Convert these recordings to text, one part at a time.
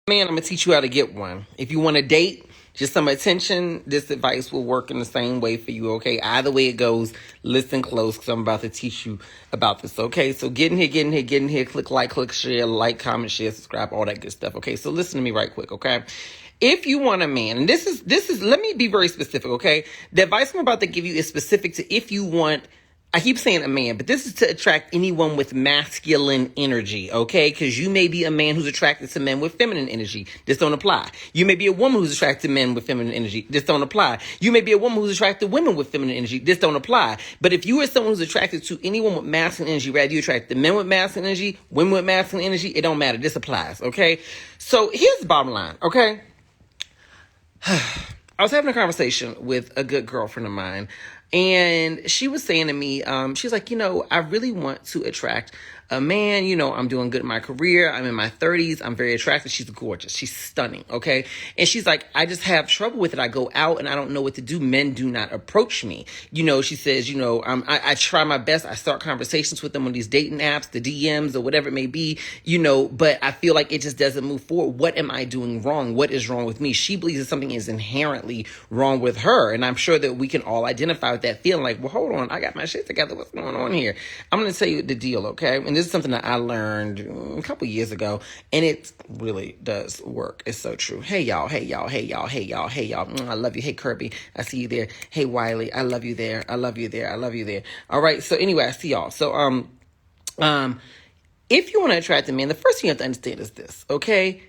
Man, I'm going to teach you how to get one. If you want to date, just some attention, this advice will work in the same way for you, okay? Either way it goes, listen close because I'm about to teach you about this, okay? So get in here, click like, click share, like, comment, share, subscribe, all that good stuff, okay? So listen to me right quick, okay? If you want a man, and this is, let me be very specific, okay? The advice I'm about to give you is specific to if you want, I keep saying a man, but this is to attract anyone with masculine energy, okay? Because you may be a man who's attracted to men with feminine energy. This don't apply. You may be a woman who's attracted to men with feminine energy. This don't apply. You may be a woman who's attracted to women with feminine energy. This don't apply. But if you are someone who's attracted to anyone with masculine energy, rather you attract the men with masculine energy, women with masculine energy, it don't matter. This applies, okay? So here's the bottom line, okay? I was having a conversation with a good girlfriend of mine, and she was saying to me, she's like, I really want to attract a man. I'm doing good in my career. I'm in my 30s. I'm very attractive. She's gorgeous. She's stunning. Okay. And she's like, I just have trouble with it. I go out and I don't know what to do. Men do not approach me. She says, I try my best. I start conversations with them on these dating apps, the DMs or whatever it may be, but I feel like it just doesn't move forward. What am I doing wrong? What is wrong with me? She believes that something is inherently wrong with her. And I'm sure that we can all identify with that feeling like, well, hold on, I got my shit together. What's going on here? I'm going to tell you the deal, okay? And this is something that I learned a couple years ago, and it really does work. It's so true. Hey, y'all. I love you. Hey, Kirby, I see you there. Hey, Wiley, I love you there. I love you there. All right, so anyway, I see y'all. So, if you want to attract a man, the first thing you have to understand is this, okay?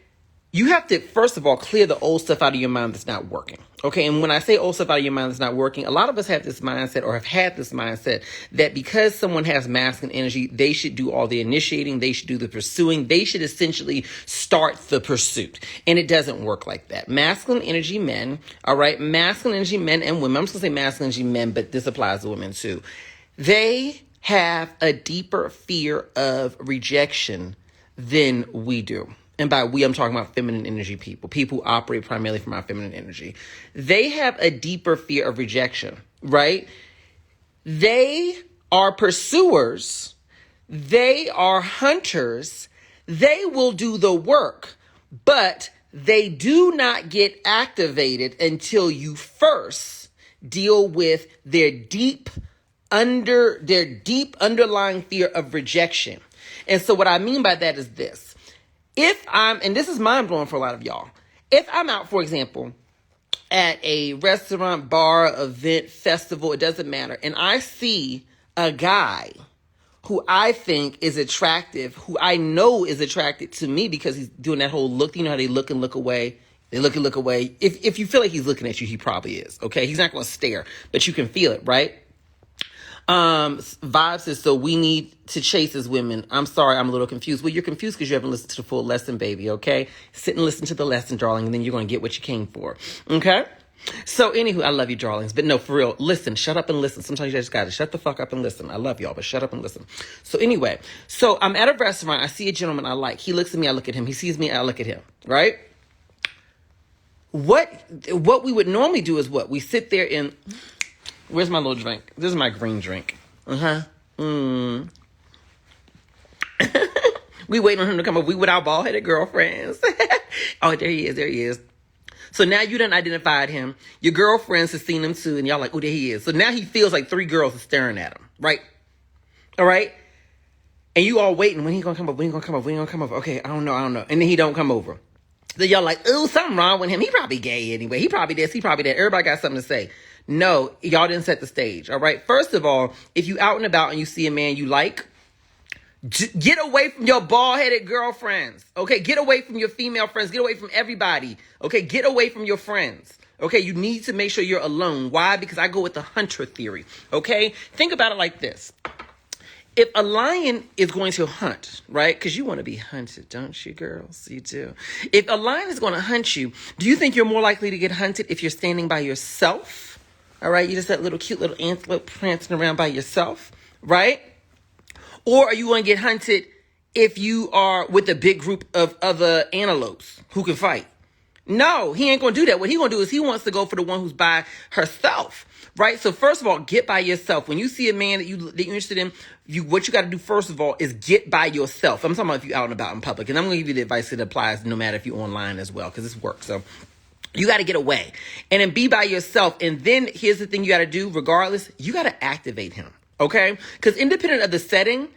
You have to, first of all, clear the old stuff out of your mind that's not working. Okay. And when I say old stuff out of your mind that's not working, a lot of us have this mindset or have had this mindset that because someone has masculine energy, they should do all the initiating. They should do the pursuing. They should essentially start the pursuit. And it doesn't work like that. Masculine energy men, all right, masculine energy men and women, I'm just going to say masculine energy men, but this applies to women too. They have a deeper fear of rejection than we do. And by we, I'm talking about feminine energy people who operate primarily from our feminine energy. They have a deeper fear of rejection, right? They are pursuers. They are hunters. They will do the work, but they do not get activated until you first deal with their deep underlying fear of rejection. And so what I mean by that is this. And this is mind blowing for a lot of y'all. If I'm out, for example, at a restaurant, bar, event, festival, it doesn't matter, and I see a guy who I think is attractive, who I know is attracted to me because he's doing that whole look, how they look and look away. They look and look away. If you feel like he's looking at you, he probably is. Okay. He's not going to stare, but you can feel it, right? Vibe says, so we need to chase as women. I'm sorry, I'm a little confused. Well, you're confused because you haven't listened to the full lesson, baby, okay? Sit and listen to the lesson, darling, and then you're going to get what you came for, okay? So, anywho, I love you, darlings. But no, for real, listen, shut up and listen. Sometimes you just got to shut the fuck up and listen. I love y'all, but shut up and listen. So, anyway, I'm at a restaurant. I see a gentleman I like. He looks at me, I look at him. He sees me, I look at him, right? What we would normally do is what? We sit there and... Where's my little drink? This is my green drink. We waiting on him to come up. We with our bald-headed girlfriends. Oh, there he is. So now you done identified him. Your girlfriends have seen him too, and y'all like, oh, there he is. So now he feels like 3 girls are staring at him, right? All right? And you all waiting. When he gonna come up? Okay, I don't know. And then he don't come over. So y'all like, ooh, something wrong with him. He probably gay anyway. He probably this, he probably that. Everybody got something to say. No, y'all didn't set the stage, all right? First of all, if you out and about and you see a man you like, get away from your bald-headed girlfriends, okay? Get away from your female friends. Get away from everybody, okay? Get away from your friends, okay? You need to make sure you're alone. Why? Because I go with the hunter theory, okay? Think about it like this. If a lion is going to hunt, right? Because you want to be hunted, don't you, girls? You do. If a lion is going to hunt you, do you think you're more likely to get hunted if you're standing by yourself? All right, you just that little cute little antelope prancing around by yourself, right? Or are you going to get hunted if you are with a big group of other antelopes who can fight? No, he ain't gonna do that. What he gonna do is he wants to go for the one who's by herself, right? So first of all, get by yourself. When you see a man that you're interested in, what you got to do first of all is get by yourself. I'm talking about if you're out and about in public, and I'm gonna give you the advice that applies no matter if you're online as well, because this works. So you got to get away and then be by yourself. And then here's the thing you got to do, regardless, you got to activate him, okay? Because independent of the setting,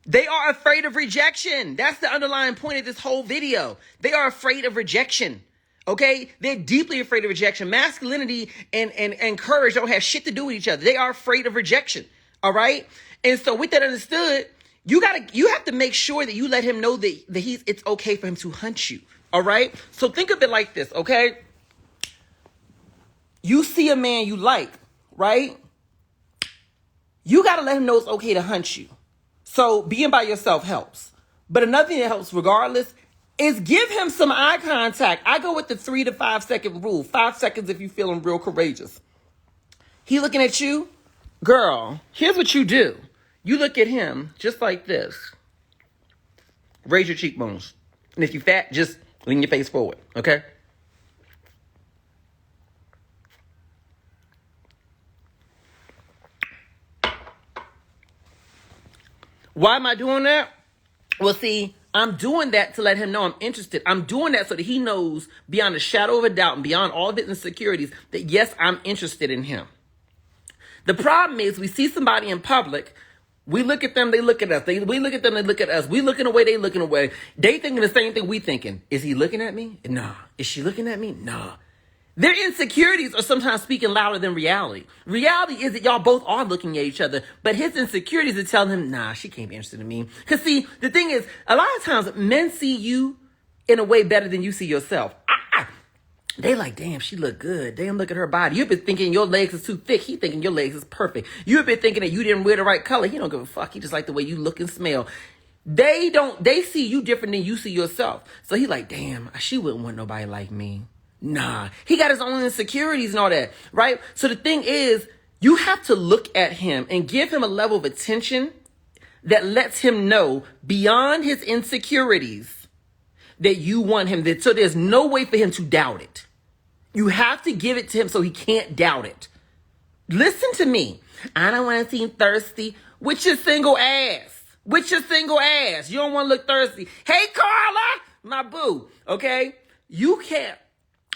they are afraid of rejection. That's the underlying point of this whole video. They are afraid of rejection. Okay? They're deeply afraid of rejection. Masculinity and courage don't have shit to do with each other. They are afraid of rejection. All right? And so with that understood, you have to make sure that you let him know that it's okay for him to hunt you. All right? So think of it like this, okay? You see a man you like, right? You got to let him know it's okay to hunt you. So being by yourself helps. But another thing that helps regardless is give him some eye contact. I go with the 3 to 5 second rule. 5 seconds if you're feeling real courageous. He looking at you. Girl, here's what you do. You look at him just like this. Raise your cheekbones. And if you're fat, just lean your face forward, okay? Why am I doing that? Well, see, I'm doing that to let him know I'm interested. I'm doing that so that he knows beyond a shadow of a doubt and beyond all of his insecurities that, yes, I'm interested in him. The problem is we see somebody in public. We look at them, they look at us. We look at them, they look at us. We looking away, they looking away. They thinking the same thing we thinking. Is he looking at me? Nah. Is she looking at me? Nah. Their insecurities are sometimes speaking louder than reality. Reality is that y'all both are looking at each other, but his insecurities are telling him, nah, she can't be interested in me. Because see, the thing is, a lot of times men see you in a way better than you see yourself. They like, damn, she look good. Damn, look at her body. You've been thinking your legs is too thick. He thinking your legs is perfect. You've been thinking that you didn't wear the right color. He don't give a fuck. He just like the way you look and smell. They see you different than you see yourself. So he like, damn, she wouldn't want nobody like me. Nah, he got his own insecurities and all that, right? So the thing is, you have to look at him and give him a level of attention that lets him know beyond his insecurities that you want him. So there's no way for him to doubt it. You have to give it to him so he can't doubt it. Listen to me. I don't want to seem thirsty with your single ass. With your single ass. You don't want to look thirsty. Hey, Carla, my boo, okay? You can't.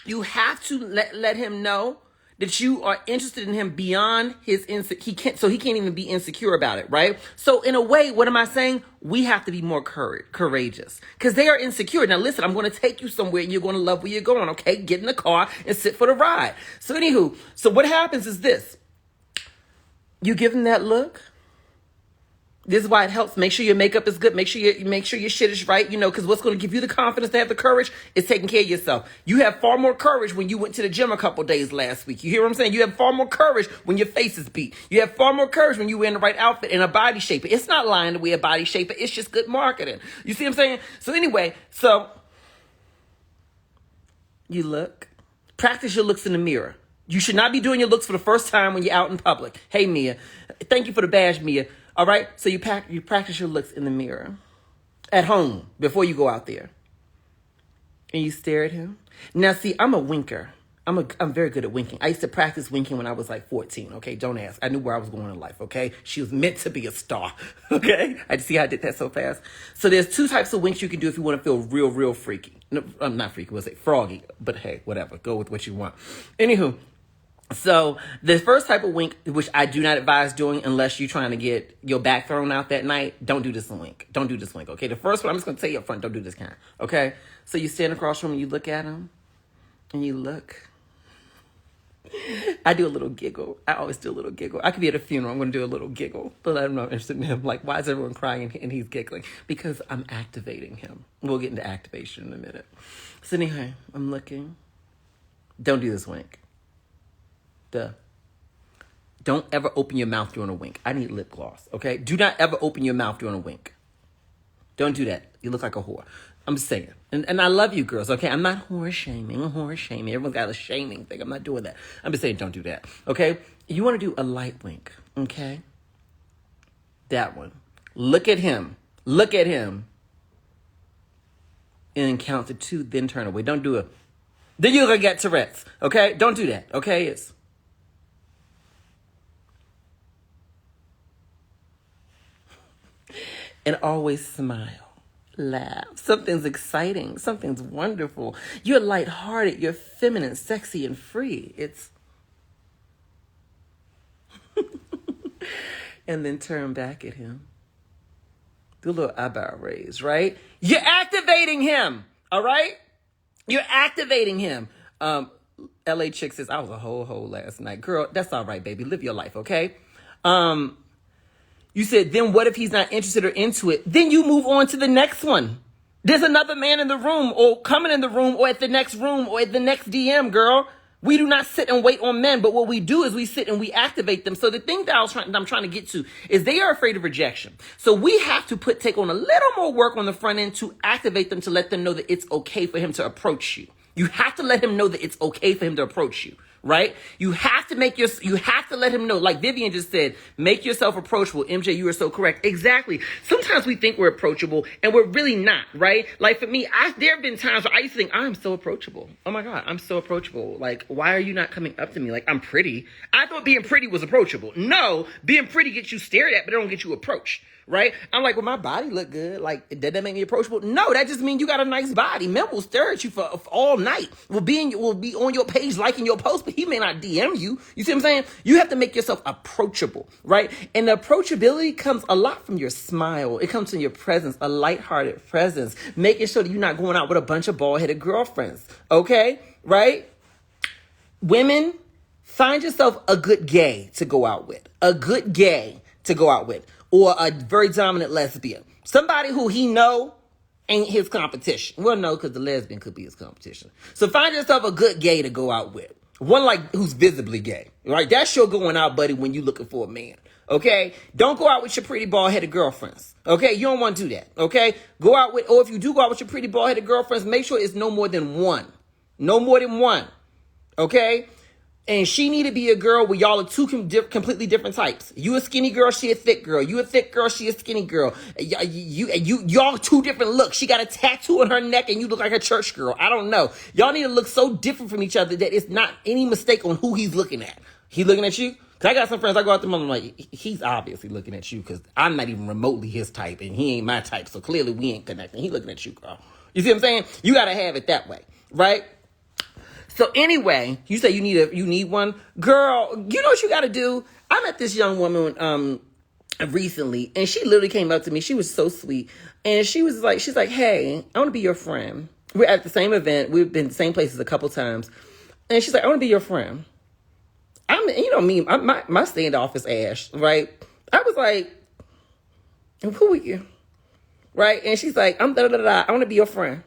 You have to let him know that you are interested in him beyond his he can't even be insecure about it, right? So in a way, what am I saying? We have to be more courageous because they are insecure. Now listen, I'm going to take you somewhere and you're going to love where you're going, okay? Get in the car and sit for the ride. So anywho, so what happens is this. You give him that look. This is why it helps. Make sure your makeup is good. Make sure your shit is right, because what's going to give you the confidence to have the courage is taking care of yourself. You have far more courage when you went to the gym a couple days last week. You hear what I'm saying? You have far more courage when your face is beat. You have far more courage when you wear the right outfit and a body shaper. It's not lying to wear a body shaper. It's just good marketing. You see what I'm saying? So anyway, you look. Practice your looks in the mirror. You should not be doing your looks for the first time when you're out in public. Hey, Mia. Thank you for the badge, Mia. All right, so you practice your looks in the mirror at home before you go out there, and you stare at him. Now, see, I'm a winker. I'm very good at winking. I used to practice winking when I was like 14. Okay, don't ask. I knew where I was going in life. Okay, she was meant to be a star. Okay, I see how I did that so fast. So there's 2 types of winks you can do if you want to feel real, real freaky. No, I'm not freaky. Was it froggy? But hey, whatever. Go with what you want. Anywho. So the first type of wink, which I do not advise doing unless you're trying to get your back thrown out that night, don't do this wink. Don't do this wink, okay? The first one, I'm just going to tell you up front, don't do this kind, okay? So you stand across from him and you look at him and you look. I do a little giggle. I always do a little giggle. I could be at a funeral. I'm going to do a little giggle. But I'm not interested in him. Like, why is everyone crying and he's giggling? Because I'm activating him. We'll get into activation in a minute. So anyway, I'm looking. Don't do this wink. Don't ever open your mouth during a wink. I need lip gloss, okay? Do not ever open your mouth during a wink. Don't do that. You look like a whore. I'm just saying. And I love you girls, okay? I'm not whore shaming. Everyone's got a shaming thing. I'm not doing that. I'm just saying don't do that, okay? You want to do a light wink, okay? That one. Look at him. And count to 2, then turn away. Don't do a Then you're gonna get Tourette's. Okay? Don't do that. Okay? And always smile. Laugh. Something's exciting. Something's wonderful. You're lighthearted. You're feminine, sexy, and free. And then turn back at him. Do a little eyebrow raise, right? You're activating him. All right? You're activating him. LA Chick says, I was a whole last night. Girl, that's all right, baby. Live your life, okay? You said, then what if he's not interested or into it? Then you move on to the next one. There's another man in the room or coming in the room or at the next room or at the next DM, girl. We do not sit and wait on men, but what we do is we sit and we activate them. So the thing that I'm trying to get to is they are afraid of rejection. So we have to take on a little more work on the front end to activate them, to let them know that it's okay for him to approach you. You have to let him know that it's okay for him to approach you, right? You have to let him know, like Vivian just said, make yourself approachable. MJ, you are so correct. Exactly. Sometimes we think we're approachable and we're really not, right? Like for me, there have been times where I used to think, I'm so approachable. Oh my God, I'm so approachable. Like, why are you not coming up to me? Like, I'm pretty. I thought being pretty was approachable. No, being pretty gets you stared at, but it don't get you approached. Right? I'm like, well, my body look good. Like, did that make me approachable? No, that just means you got a nice body. Men will stare at you for all night. Will be on your page liking your post, but he may not DM you. You see what I'm saying? You have to make yourself approachable, right? And the approachability comes a lot from your smile. It comes from your presence, a lighthearted presence, making sure that you're not going out with a bunch of bald-headed girlfriends. Okay? Right? Women, find yourself a good gay to go out with. A good gay to go out with. Or a very dominant lesbian. Somebody who he know ain't his competition. Well, no, because the lesbian could be his competition. So find yourself a good gay to go out with. One like who's visibly gay. Right? That's your going out buddy when you're looking for a man. Okay? Don't go out with your pretty bald-headed girlfriends. Okay? You don't want to do that. Okay? Go out with, or if you do go out with your pretty bald-headed girlfriends, make sure it's no more than one. No more than one. Okay? And she need to be a girl where y'all are two completely different types. You a skinny girl, she a thick girl. You a thick girl, she a skinny girl. Y'all two different looks. She got a tattoo on her neck and you look like a church girl. I don't know. Y'all need to look so different from each other that it's not any mistake on who he's looking at. He looking at you? Cause I got some friends, I go out to them, I'm like, he's obviously looking at you because I'm not even remotely his type and he ain't my type. So clearly we ain't connecting. He looking at you, girl. You see what I'm saying? You got to have it that way, right? So anyway, you say you need one. Girl, you know what you got to do? I met this young woman recently, and she literally came up to me. She was so sweet. And she's like, hey, I want to be your friend. We're at the same event. We've been the same places a couple times. And she's like, I want to be your friend. My standoff is Ash, right? I was like, who are you? Right? And she's like, I want to be your friend.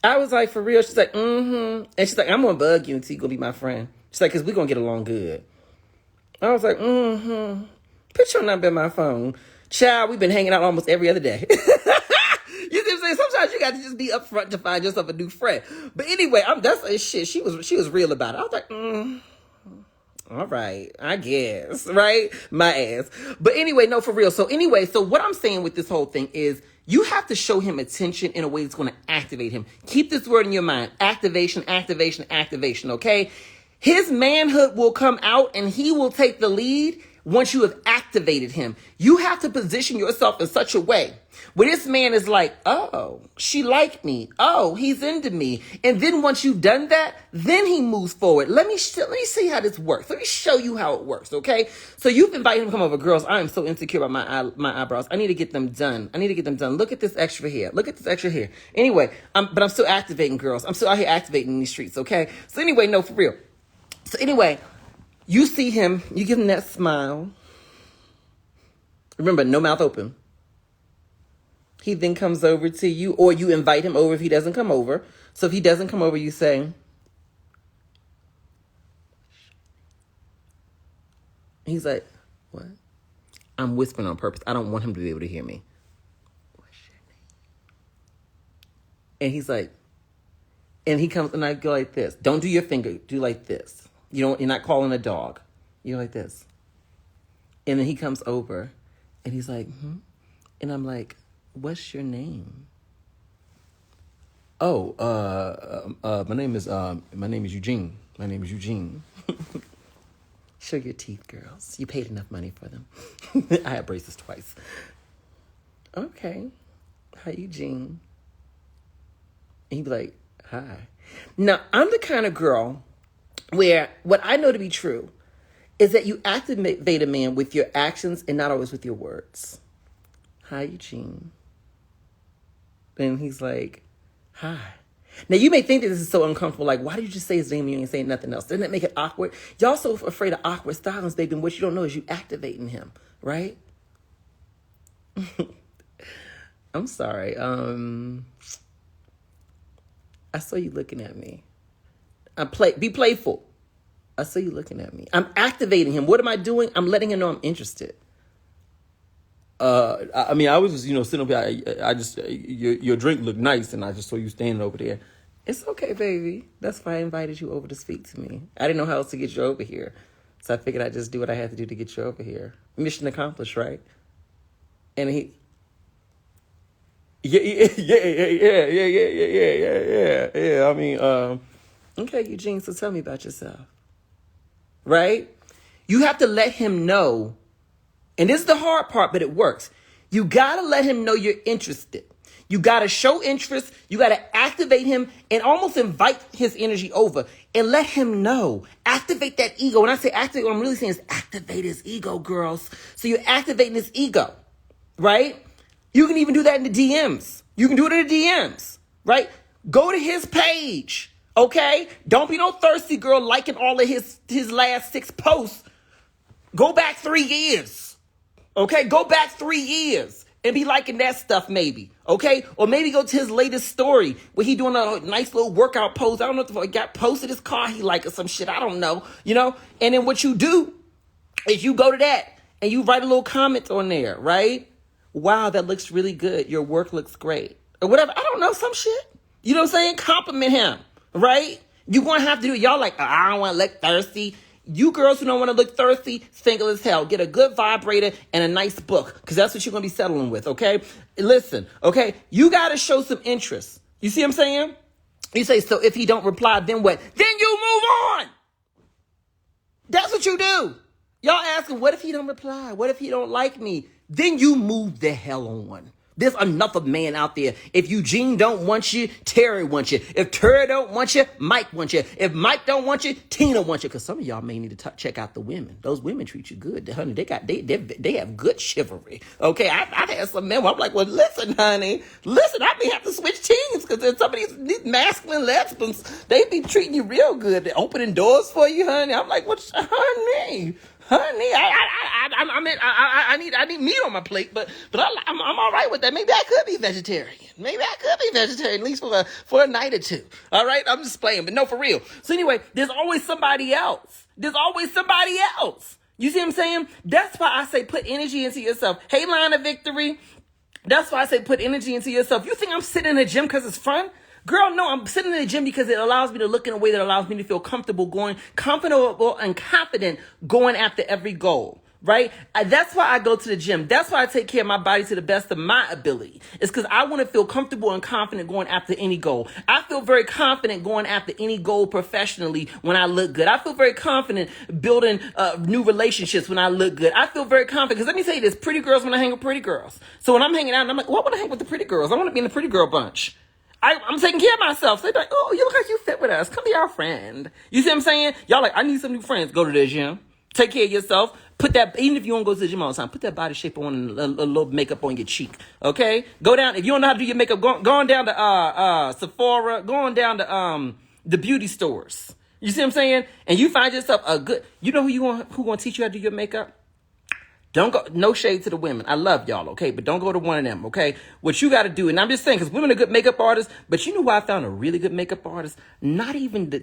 I was like, for real? She's like, mm-hmm. And she's like, I'm going to bug you until you're going to be my friend. She's like, because we're going to get along good. I was like, mm-hmm. Put your number in my phone. Child, we've been hanging out almost every other day. You see what I'm saying? Sometimes you got to just be upfront to find yourself a new friend. But anyway, that's shit. She was real about it. I was like, all right, I guess, right? My ass. But anyway, no, for real. So anyway, so what I'm saying with this whole thing is you have to show him attention in a way that's going to activate him. Keep this word in your mind. Activation, activation, activation, okay? His manhood will come out and he will take the lead once you have activated him. You have to position yourself in such a way where this man is like, oh, she liked me. Oh, he's into me. And then once you've done that, then he moves forward. Let me see how this works. Let me show you how it works, okay? So you've invited him to come over. Girls, I am so insecure about my eyebrows. I need to get them done. Look at this extra hair. Anyway, but I'm still activating, girls. I'm still out here activating in these streets, okay? So anyway, no, for real. So anyway, you see him, you give him that smile. Remember, no mouth open. He then comes over to you, or you invite him over if he doesn't come over. So if he doesn't come over, you say, he's like, what? I'm whispering on purpose. I don't want him to be able to hear me. What's your name? And he's like, and he comes and I go like this. Don't do your finger. Do like this. You're not calling a dog. You're like this. And then he comes over and he's like, And I'm like, what's your name? Oh, my name is Eugene. My name is Eugene. Show your teeth, girls. You paid enough money for them. I had braces twice. Okay. Hi, Eugene. And he'd be like, hi. Now, I'm the kind of girl where what I know to be true is that you activate a man with your actions and not always with your words. Hi, Eugene. And he's like, hi. Now, you may think that this is so uncomfortable. Like, why did you just say his name and you ain't saying nothing else? Doesn't that make it awkward? Y'all so afraid of awkward silence, baby. And what you don't know is you activating him, right? I'm sorry. I saw you looking at me. Be playful. I saw you looking at me. I'm activating him. What am I doing? I'm letting him know I'm interested. I was just, sitting over here. I just, your drink looked nice, and I just saw you standing over there. It's okay, baby. That's why I invited you over to speak to me. I didn't know how else to get you over here. So I figured I'd just do what I had to do to get you over here. Mission accomplished, right? And he... Yeah. Okay, Eugene, so tell me about yourself. Right? You have to let him know. And this is the hard part, but it works. You got to let him know you're interested. You got to show interest. You got to activate him and almost invite his energy over and let him know. Activate that ego. When I say activate, what I'm really saying is activate his ego, girls. So you're activating his ego, right? You can even do that in the DMs. You can do it in the DMs, right? Go to his page, okay? Don't be no thirsty girl liking all of his last 6 posts. Go back 3 years, okay? Go back 3 years and be liking that stuff maybe, okay? Or maybe go to his latest story where he doing a nice little workout pose. I don't know if he got posted his car he like or some shit. I don't know, And then what you do is you go to that and you write a little comment on there, right? Wow, that looks really good. Your work looks great. Or whatever. I don't know, some shit. You know what I'm saying? Compliment him, right? You're going to have to do it. Y'all like, I don't want to look thirsty. You girls who don't want to look thirsty, single as hell. Get a good vibrator and a nice book because that's what you're going to be settling with, okay? Listen, okay? You got to show some interest. You see what I'm saying? You say, so if he don't reply, then what? Then you move on. That's what you do. Y'all asking, what if he don't reply? What if he don't like me? Then you move the hell on. There's enough of man out there. If Eugene don't want you, Terry wants you. If Terry don't want you, Mike wants you. If Mike don't want you, Tina wants you. Because some of y'all may need to check out the women. Those women treat you good. Honey, they have good chivalry. Okay, I've had some men where I'm like, well, listen, honey. Listen, I may have to switch teams because some of these masculine lesbians, they be treating you real good. They're opening doors for you, honey. I'm like, what, honey? Honey, I need meat on my plate, but I'm all right with that. Maybe I could be vegetarian. At least for a night or two. All right, I'm just playing, but no, for real. So anyway, there's always somebody else. You see what I'm saying? That's why I say put energy into yourself. Hey, Line of Victory. That's why I say put energy into yourself. You think I'm sitting in the gym because it's fun? Girl, no, I'm sitting in the gym because it allows me to look in a way that allows me to feel comfortable and confident going after every goal, right? That's why I go to the gym. That's why I take care of my body to the best of my ability. It's because I want to feel comfortable and confident going after any goal. I feel very confident going after any goal professionally when I look good. I feel very confident building new relationships when I look good. I feel very confident because let me tell you this, pretty girls want to hang with pretty girls. So when I'm hanging out, I'm like, well, I want to hang with the pretty girls. I want to be in the pretty girl bunch. I'm taking care of myself. So they're like, oh, you look like you fit with us. Come be our friend. You see what I'm saying? Y'all like, I need some new friends. Go to the gym. Take care of yourself. Put that, even if you don't go to the gym all the time, put that body shape on and a little makeup on your cheek. Okay? Go down. If you don't know how to do your makeup, go on down to Sephora. Go on down to the beauty stores. You see what I'm saying? And you find yourself a good, you know who gonna teach you how to do your makeup? Don't go, no shade to the women. I love y'all, okay? But don't go to one of them, okay? What you got to do, and I'm just saying, because women are good makeup artists, but you know who I found a really good makeup artist? Not even the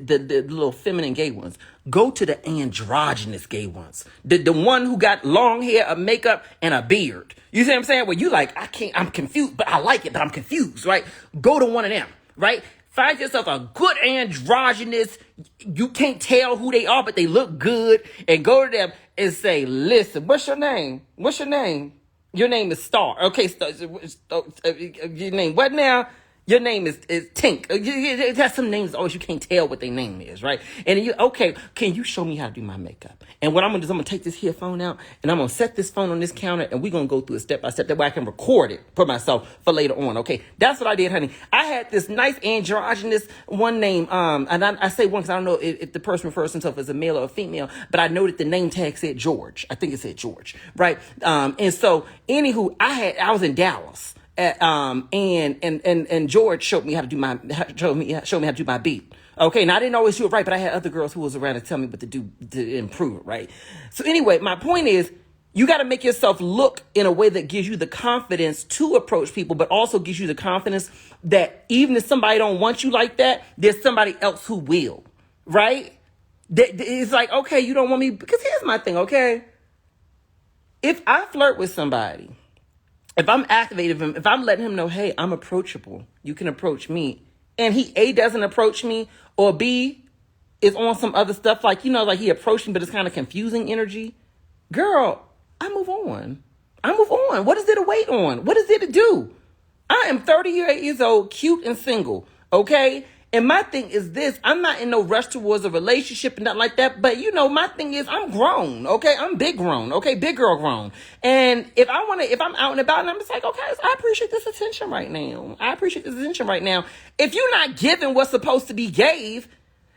little feminine gay ones. Go to the androgynous gay ones. The one who got long hair, a makeup, and a beard. You see what I'm saying? Where you like, I'm confused, but I like it, but I'm confused, right? Go to one of them, right? Find yourself a good androgynous, you can't tell who they are, but they look good, and go to them and say, listen, what's your name? Your name is Star. Okay, Star, your name what now? Your name is Tink. It has some names always you can't tell what their name is, right? And you, okay, can you show me how to do my makeup? And what I'm gonna do is I'm gonna take this here phone out and I'm gonna set this phone on this counter and we're gonna go through it step by step. That way I can record it for myself for later on. Okay, that's what I did, honey. I had this nice androgynous one name, and I say one because I don't know if the person refers to himself as a male or a female, but I know that the name tag said George. I think it said George, right? And so anywho, I was in Dallas. And George showed me how to do showed me how to do my beat. Okay, now I didn't always do it right, but I had other girls who was around to tell me what to do to improve it, right? So anyway, my point is, you got to make yourself look in a way that gives you the confidence to approach people, but also gives you the confidence that even if somebody don't want you like that, there's somebody else who will, right? It's like, okay, you don't want me, because here's my thing, okay? If I flirt with somebody, if I'm activating him, if I'm letting him know, hey, I'm approachable, you can approach me, and he A, doesn't approach me, or B, is on some other stuff, like, like he approached me, but it's kind of confusing energy, girl, I move on. What is there to wait on? What is there to do? I am 38 years old, cute and single, okay? And my thing is this, I'm not in no rush towards a relationship and nothing like that, but my thing is I'm grown, okay? I'm big grown, okay? Big girl grown. And if I'm out and about and I'm just like, okay, I appreciate this attention right now. If you're not giving what's supposed to be gave,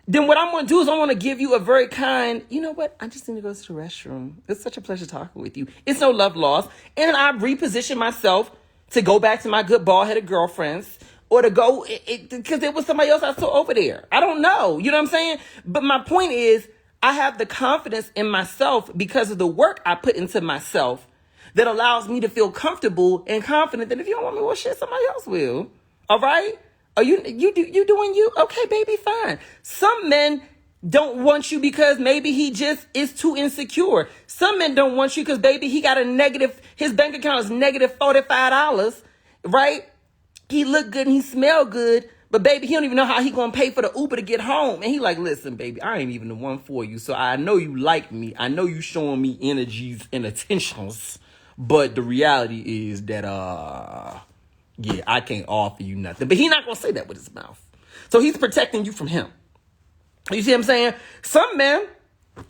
then what I'm going to do is I want to give you a very kind, you know what? I just need to go to the restroom. It's such a pleasure talking with you. It's no love lost. And I reposition myself to go back to my good bald-headed girlfriends, or to go, because there was somebody else I saw over there. I don't know. You know what I'm saying? But my point is, I have the confidence in myself because of the work I put into myself that allows me to feel comfortable and confident that if you don't want me, well, shit, somebody else will. All right? Are you doing you? Okay, baby, fine. Some men don't want you because maybe he just is too insecure. Some men don't want you because, baby, he got his bank account is negative $45, right? He look good and he smell good, but baby, he don't even know how he gonna pay for the Uber to get home. And he like, listen, baby, I ain't even the one for you. So I know you like me. I know you showing me energies and attentions, but the reality is that, yeah, I can't offer you nothing. But he not gonna say that with his mouth. So he's protecting you from him. You see what I'm saying? Some men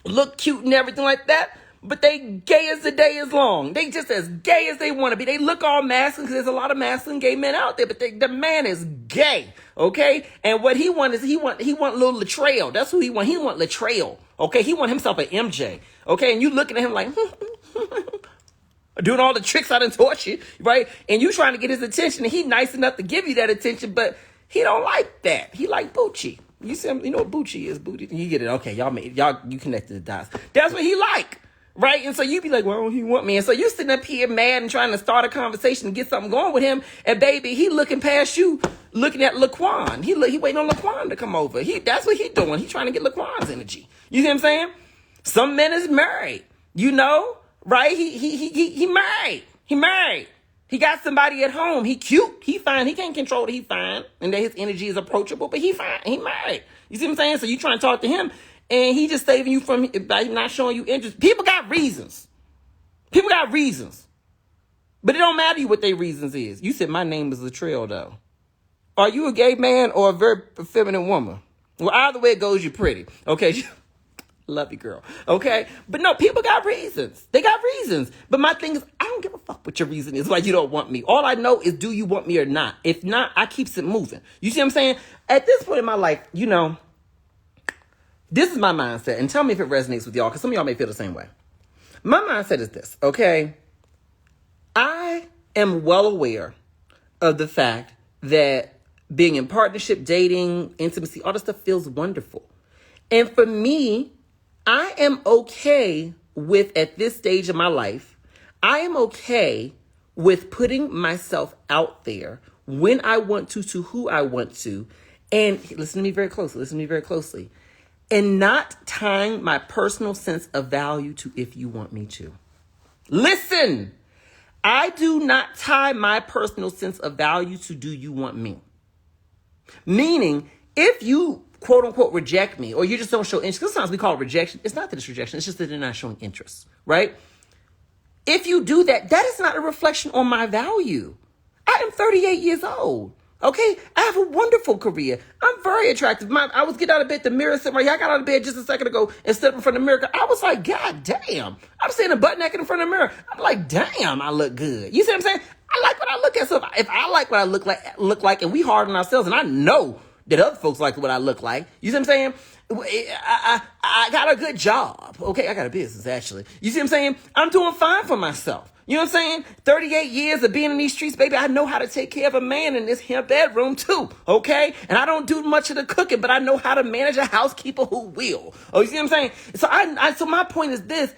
look cute and everything like that, but they gay as the day is long. They just as gay as they want to be. They look all masculine because there's a lot of masculine gay men out there, but the man is gay, okay? And what he want is he want little Latrell. That's who he want. He want Latrell, okay? He want himself an MJ, okay? And you looking at him like, doing all the tricks I done taught you, right? And you trying to get his attention, and he nice enough to give you that attention, but he don't like that. He like Bucci. You see him, you know what Bucci is, Booty. You get it. Okay, you connected the dots. That's what he like. Right? And so you be like, well, he want me. And so you sitting up here mad and trying to start a conversation and get something going with him. And baby, he looking past you, looking at Laquan. He waiting on Laquan to come over. That's what he doing. He trying to get Laquan's energy. You see what I'm saying? Some men is married, right? He married. He married. He got somebody at home. He cute. He fine. He can't control that he fine. And that his energy is approachable, but he fine. He married. You see what I'm saying? So you trying to talk to him. And he just saving you from by not showing you interest. People got reasons. But it don't matter what their reasons is. You said my name is Latrell, though. Are you a gay man or a very feminine woman? Well, either way it goes, you're pretty. Okay? Love you, girl. Okay? But no, people got reasons. They got reasons. But my thing is, I don't give a fuck what your reason is why you don't want me. All I know is, do you want me or not? If not, I keeps it moving. You see what I'm saying? At this point in my life, this is my mindset, and tell me if it resonates with y'all, because some of y'all may feel the same way. My mindset is this, okay? I am well aware of the fact that being in partnership, dating, intimacy, all this stuff feels wonderful. And for me, I am okay with, at this stage of my life, I am okay with putting myself out there when I want to who I want to. And listen to me very closely. And not tying my personal sense of value to if you want me to. Listen, I do not tie my personal sense of value to do you want me. Meaning, if you quote unquote reject me, or you just don't show interest, because sometimes we call it rejection. It's not that it's rejection, it's just that they're not showing interest, right? If you do that, that is not a reflection on my value. I am 38 years old. Okay, I have a wonderful career. I'm very attractive. I was getting out of bed, the mirror sitting right here. I got out of bed just a second ago and stood up in front of the mirror. I was like, God damn. I'm sitting butt naked in front of the mirror. I'm like, damn, I look good. You see what I'm saying? I like what I look at. So if I like what I look like, and we hard on ourselves, and I know that other folks like what I look like. You see what I'm saying? I got a good job. Okay, I got a business, actually. You see what I'm saying? I'm doing fine for myself. You know what I'm saying? 38 years of being in these streets, baby. I know how to take care of a man in this here bedroom, too. Okay? And I don't do much of the cooking, but I know how to manage a housekeeper who will. Oh, you see what I'm saying? So my point is this.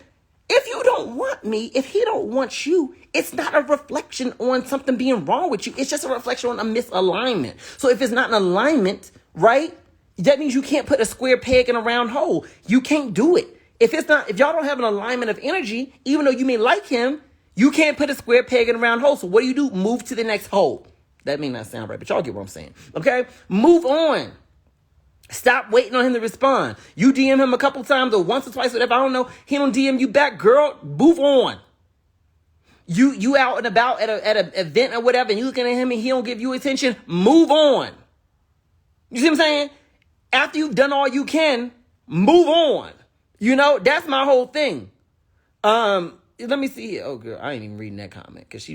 If you don't want me, if he don't want you, it's not a reflection on something being wrong with you. It's just a reflection on a misalignment. So if it's not an alignment, right, that means you can't put a square peg in a round hole. You can't do it. If y'all don't have an alignment of energy, even though you may like him, you can't put a square peg in a round hole. So what do? Move to the next hole. That may not sound right, but y'all get what I'm saying. Okay? Move on. Stop waiting on him to respond. You DM him a couple times or once or twice, whatever. I don't know. He don't DM you back, girl. Move on. You out and about at an event or whatever, and you looking at him and he don't give you attention. Move on. You see what I'm saying? After you've done all you can, move on. You know, that's my whole thing. Let me see here. Oh, girl, I ain't even reading that comment because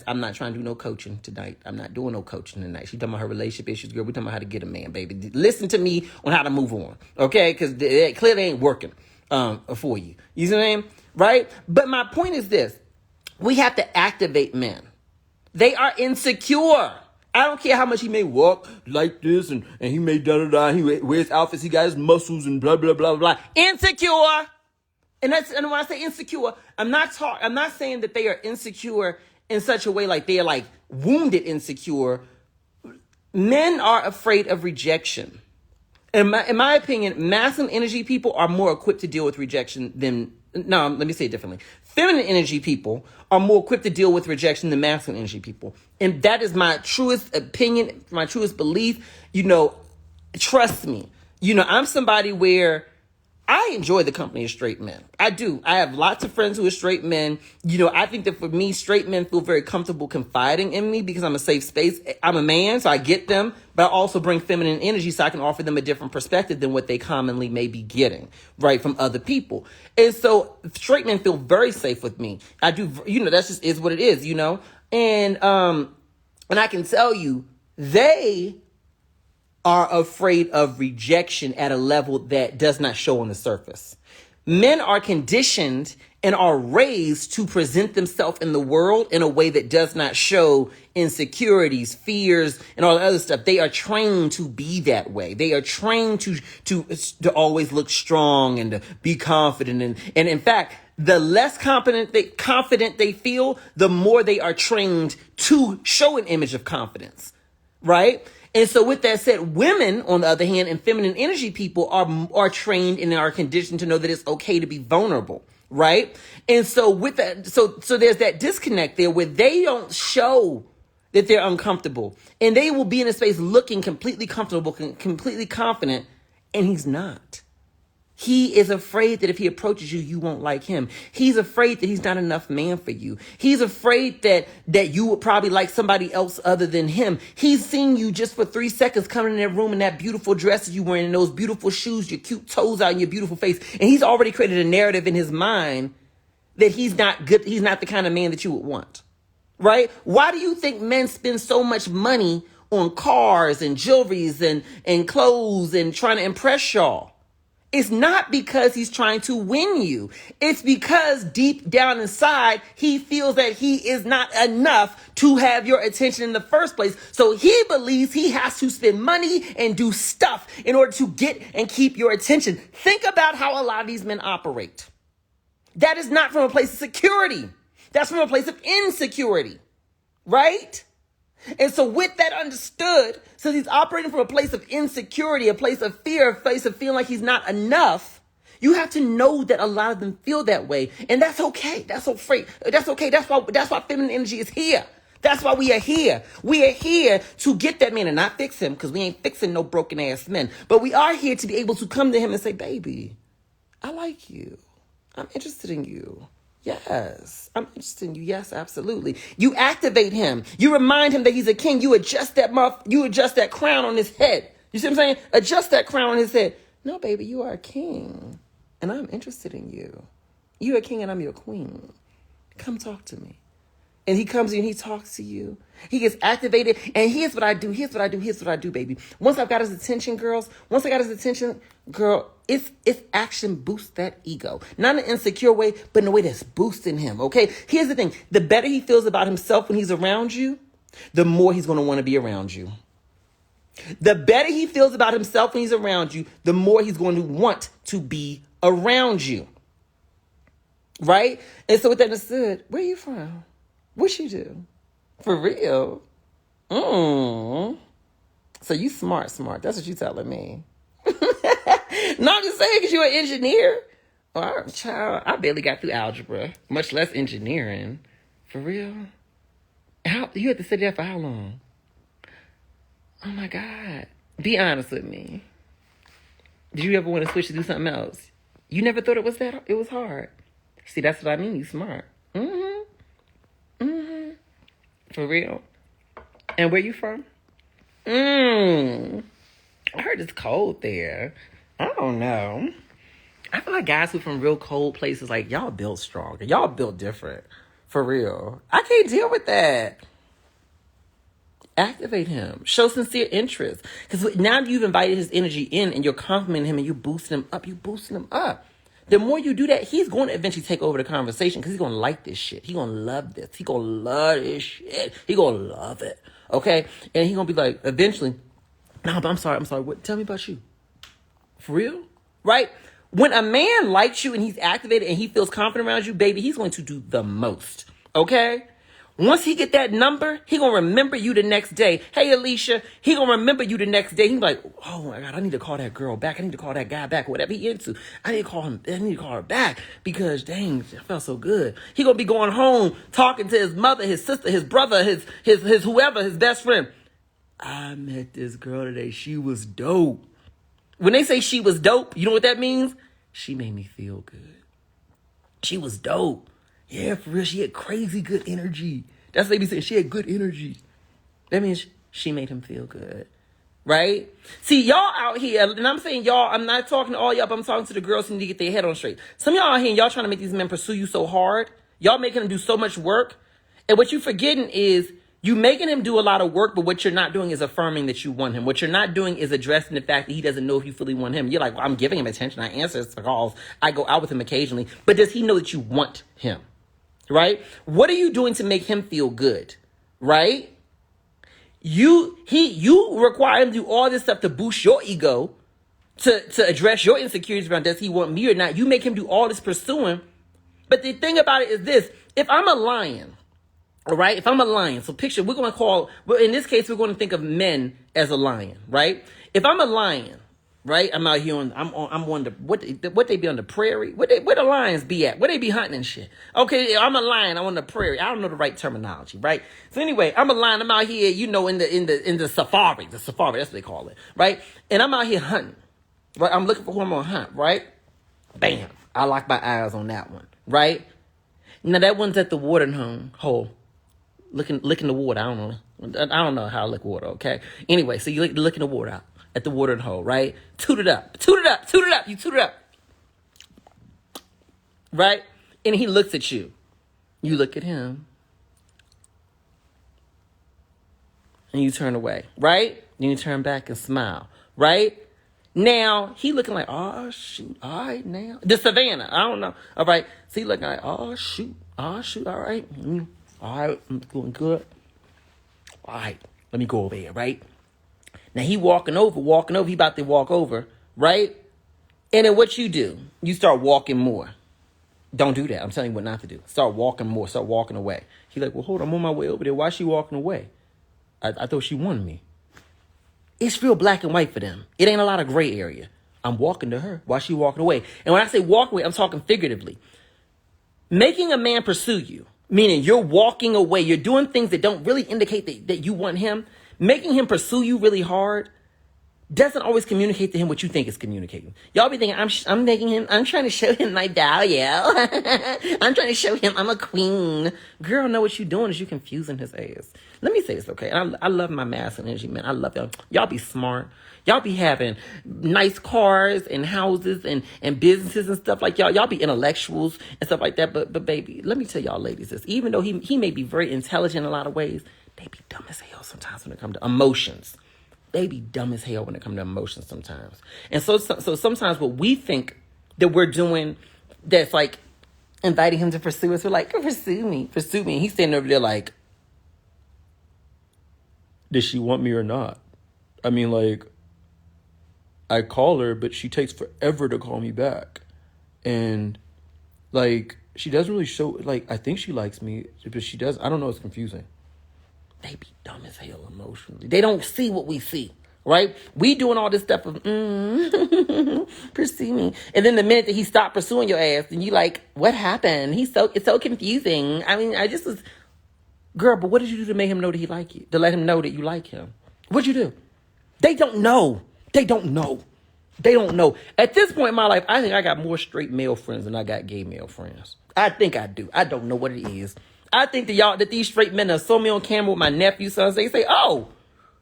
I'm not trying to do no coaching tonight. I'm not doing no coaching tonight. She talking about her relationship issues, girl. We talking about how to get a man, baby. Listen to me on how to move on, okay? Because it clearly ain't working for you. You see what I mean? Right? But my point is this: we have to activate men. They are insecure. I don't care how much he may walk like this and he may da-da-da. He wears outfits. He got his muscles and blah blah blah blah. Insecure. And when I say insecure, I'm not saying that they are insecure in such a way like they are like wounded insecure. Men are afraid of rejection. In my opinion, masculine energy people are more equipped to deal with rejection than, no, let me say it differently. Feminine energy people are more equipped to deal with rejection than masculine energy people. And that is my truest opinion, my truest belief. You know, trust me. You know, I'm somebody where I enjoy the company of straight men. I do. I have lots of friends who are straight men. You know, I think that for me, straight men feel very comfortable confiding in me because I'm a safe space. I'm a man, so I get them, but I also bring feminine energy so I can offer them a different perspective than what they commonly may be getting, right, from other people. And so straight men feel very safe with me. I do, you know, that's just is what it is, you know? And I can tell you, they are afraid of rejection at a level that does not show on the surface. Men are conditioned and are raised to present themselves in the world in a way that does not show insecurities, fears, and all the other stuff. They are trained to be that way. They are trained to always look strong and to be confident. And in fact, the less confident they feel, the more they are trained to show an image of confidence, right? And so with that said, women, on the other hand, and feminine energy people are trained and are conditioned to know that it's okay to be vulnerable, right? And so with that, so there's that disconnect there where they don't show that they're uncomfortable, and they will be in a space looking completely comfortable, completely confident, and he's not. He is afraid that if he approaches you, you won't like him. He's afraid that he's not enough man for you. He's afraid that you would probably like somebody else other than him. He's seen you just for 3 seconds coming in that room in that beautiful dress you wearing and those beautiful shoes, your cute toes out and your beautiful face. And he's already created a narrative in his mind that he's not good. He's not the kind of man that you would want, right? Why do you think men spend so much money on cars and jewelries and clothes and trying to impress y'all? It's not because he's trying to win you. It's because deep down inside, he feels that he is not enough to have your attention in the first place. So he believes he has to spend money and do stuff in order to get and keep your attention. Think about how a lot of these men operate. That is not from a place of security. That's from a place of insecurity, right? And so with that understood, since he's operating from a place of insecurity, a place of fear, a place of feeling like he's not enough, you have to know that a lot of them feel that way. And that's okay. That's okay. That's okay. That's why feminine energy is here. That's why we are here. We are here to get that man and not fix him, because we ain't fixing no broken ass men. But we are here to be able to come to him and say, baby, I like you. I'm interested in you. Yes, I'm interested in you. Yes, absolutely. You activate him. You remind him that he's a king. You adjust that you adjust that crown on his head. You see what I'm saying? Adjust that crown on his head. No, baby, you are a king, and I'm interested in you. You're a king, and I'm your queen. Come talk to me. And he comes in and he talks to you. He gets activated. And here's what I do. Here's what I do. Here's what I do, baby. Once I've got his attention, girls. Once I got his attention, girl, it's action boosts that ego. Not in an insecure way, but in a way that's boosting him, okay? Here's the thing. The better he feels about himself when he's around you, the more he's going to want to be around you. The better he feels about himself when he's around you, the more he's going to want to be around you. Right? And so with that understood, where are you from? What you do? For real? So you smart. That's what you telling me. No, I'm just saying because you're an engineer. Oh, child, I barely got through algebra, much less engineering. For real? You had to study that for how long? Oh my God. Be honest with me. Did you ever want to switch to do something else? You never thought it was hard. See, that's what I mean. You smart. For real. And where you from? I heard it's cold there. I don't know. I feel like guys who from real cold places, like, y'all built stronger. Y'all built different. For real. I can't deal with that. Activate him. Show sincere interest. Because now you've invited his energy in and you're complimenting him and you're boosting him up. You're boosting him up. The more you do that, he's going to eventually take over the conversation because he's going to like this shit. He's going to love this. He's going to love this shit. He's going to love it. Okay? And he's going to be like, eventually, no, but I'm sorry. What? Tell me about you. For real? Right? When a man likes you and he's activated and he feels confident around you, baby, he's going to do the most. Okay? Once he get that number, he going to remember you the next day. Hey, Alicia, he going to remember you the next day. He's like, oh my God, I need to call that girl back. I need to call that guy back, whatever he into. I need to call her back because dang, I felt so good. He going to be going home, talking to his mother, his sister, his brother, his whoever, his best friend. I met this girl today. She was dope. When they say she was dope, you know what that means? She made me feel good. She was dope. Yeah, for real. She had crazy good energy. That's what they be saying. She had good energy. That means she made him feel good. Right? See, y'all out here, and I'm saying y'all, I'm not talking to all y'all, but I'm talking to the girls who need to get their head on straight. Some of y'all out here, y'all trying to make these men pursue you so hard. Y'all making them do so much work. And what you forgetting is you making him do a lot of work, but what you're not doing is affirming that you want him. What you're not doing is addressing the fact that he doesn't know if you fully want him. You're like, well, I'm giving him attention. I answer his calls. I go out with him occasionally. But does he know that you want him? Right? What are you doing to make him feel good? Right? You require him to do all this stuff to boost your ego, to address your insecurities around does he want me or not. You make him do all this pursuing. But the thing about it is this: if I'm a lion, all right? If I'm a lion, so picture in this case we're going to think of men as a lion, right? If I'm a lion, right? I'm out here I'm on the what they be on the prairie? Where the lions be at? Where they be hunting and shit? Okay, I'm a lion. I'm on the prairie. I don't know the right terminology, right? So anyway, I'm a lion. I'm out here, in the safari. The safari, that's what they call it, right? And I'm out here hunting, right? I'm looking for who I'm gonna hunt, right? Bam! I lock my eyes on that one, right? Now that one's at the watering hole, licking the water. I don't know how to lick water. Okay. Anyway, so you licking the water out at the watering hole, right? Toot it up. You toot it up. Right? And he looks at you. You look at him. And you turn away, right? Then you turn back and smile, right? Now, he looking like, oh, shoot, all right, now. The savannah, I don't know. All right, so he looking like, oh, shoot, all right. All right, I'm doing good. All right, let me go over here, right? Now, he walking over, he about to walk over, right? And then what you do? You start walking more. Don't do that. I'm telling you what not to do. Start walking more, start walking away. He like, well, hold on, I'm on my way over there. Why is she walking away? I thought she wanted me. It's real black and white for them. It ain't a lot of gray area. I'm walking to her while she walking away. And when I say walk away, I'm talking figuratively. Making a man pursue you, meaning you're walking away. You're doing things that don't really indicate that you want him. Making him pursue you really hard. doesn't always communicate to him what you think is communicating. Y'all be thinking, I'm making him, I'm trying to show him my value. I'm trying to show him I'm a queen. Girl, know what you're doing is you're confusing his ass. Let me say this, okay? I love my masculine energy, man. I love y'all. Y'all be smart. Y'all be having nice cars and houses and businesses and stuff like y'all. Y'all be intellectuals and stuff like that. But baby, let me tell y'all ladies this. Even though he may be very intelligent in a lot of ways, they be dumb as hell sometimes when it comes to emotions. They be dumb as hell when it comes to emotions sometimes. And so sometimes what we think that we're doing that's like inviting him to pursue us, we're like, pursue me. And he's standing over there like, does she want me or not? I mean, like, I call her, but she takes forever to call me back. And, like, she doesn't really show, like, I think she likes me, but she does. I don't know. It's confusing. They be dumb as hell emotionally. They don't see what we see, right? We doing all this stuff of, pursue me. And then the minute that he stopped pursuing your ass, then you like, what happened? It's so confusing. I mean, I just was, girl, but what did you do to make him know that he like you? To let him know that you like him? What'd you do? They don't know. They don't know. At this point in my life, I think I got more straight male friends than I got gay male friends. I think I do. I don't know what it is. I think that these straight men that saw me on camera with my nephew sons, they say, oh,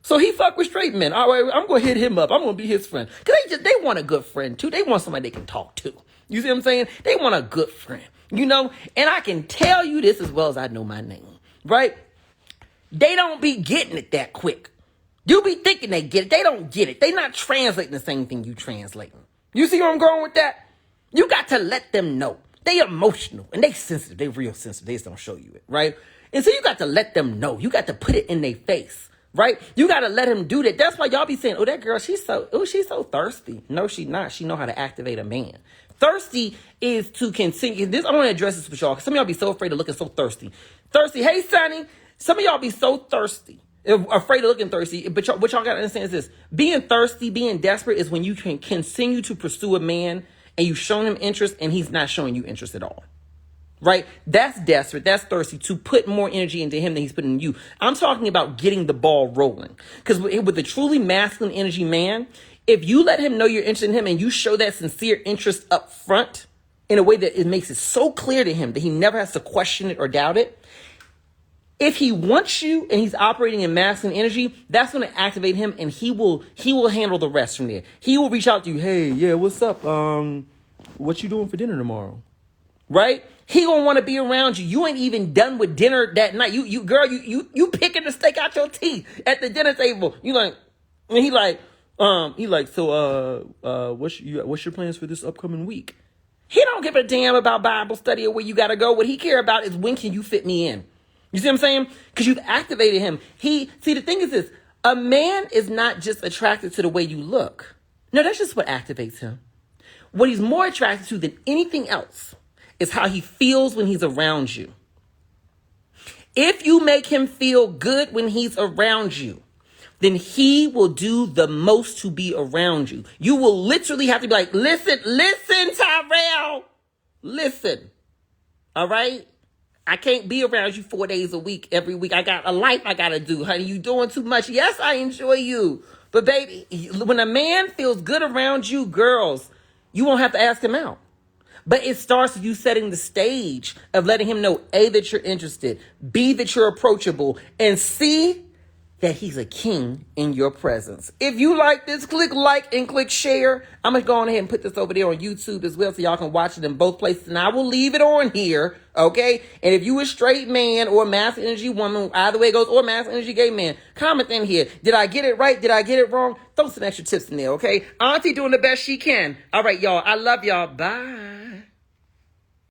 so he fuck with straight men. All right, I'm going to hit him up. I'm going to be his friend. Because they want a good friend, too. They want somebody they can talk to. You see what I'm saying? They want a good friend, you know? And I can tell you this as well as I know my name, right? They don't be getting it that quick. You be thinking they get it. They don't get it. They not translating the same thing you translating. You see where I'm going with that? You got to let them know. They emotional and they sensitive. They real sensitive. They just don't show you it, right? And so you got to let them know. You got to put it in their face, right? You got to let him do that. That's why y'all be saying, oh, that girl, she's so thirsty. No, she not. She know how to activate a man. Thirsty is to continue. This I want to address this with y'all because some of y'all be so afraid of looking so thirsty. Thirsty. Hey, Sonny. Some of y'all be so thirsty. Afraid of looking thirsty, but what y'all gotta understand is this: being thirsty, being desperate is when you can continue to pursue a man and you've shown him interest and he's not showing you interest at all, right? That's desperate, that's thirsty, to put more energy into him than he's putting in you. I'm talking about getting the ball rolling, because with a truly masculine energy man, if you let him know you're interested in him and you show that sincere interest up front in a way that it makes it so clear to him that he never has to question it or doubt it, if he wants you and he's operating in masculine energy, that's going to activate him and he will handle the rest from there. He will reach out to you. Hey, yeah, what's up? What you doing for dinner tomorrow? Right? He gonna want to be around you. You ain't even done with dinner that night. You picking the steak out your teeth at the dinner table. You like, and he like, so what's your plans for this upcoming week? He don't give a damn about Bible study or where you gotta go. What he care about is when can you fit me in. You see what I'm saying? Because you've activated him. The thing is this. A man is not just attracted to the way you look. No, that's just what activates him. What he's more attracted to than anything else is how he feels when he's around you. If you make him feel good when he's around you, then he will do the most to be around you. You will literally have to be like, listen, Tyrell. Listen. All right? I can't be around you 4 days a week, every week. I got a life I got to do. Honey, you doing too much. Yes, I enjoy you. But baby, when a man feels good around you, girls, you won't have to ask him out. But it starts with you setting the stage of letting him know, A, that you're interested, B, that you're approachable, and C, that he's a king in your presence. If you like this, click like and click share. I'm going to go on ahead and put this over there on YouTube as well so y'all can watch it in both places. And I will leave it on here, okay? And if you a straight man or a masculine energy woman, either way it goes, or masculine energy gay man, comment in here. Did I get it right? Did I get it wrong? Throw some extra tips in there, okay? Auntie doing the best she can. All right, y'all. I love y'all. Bye.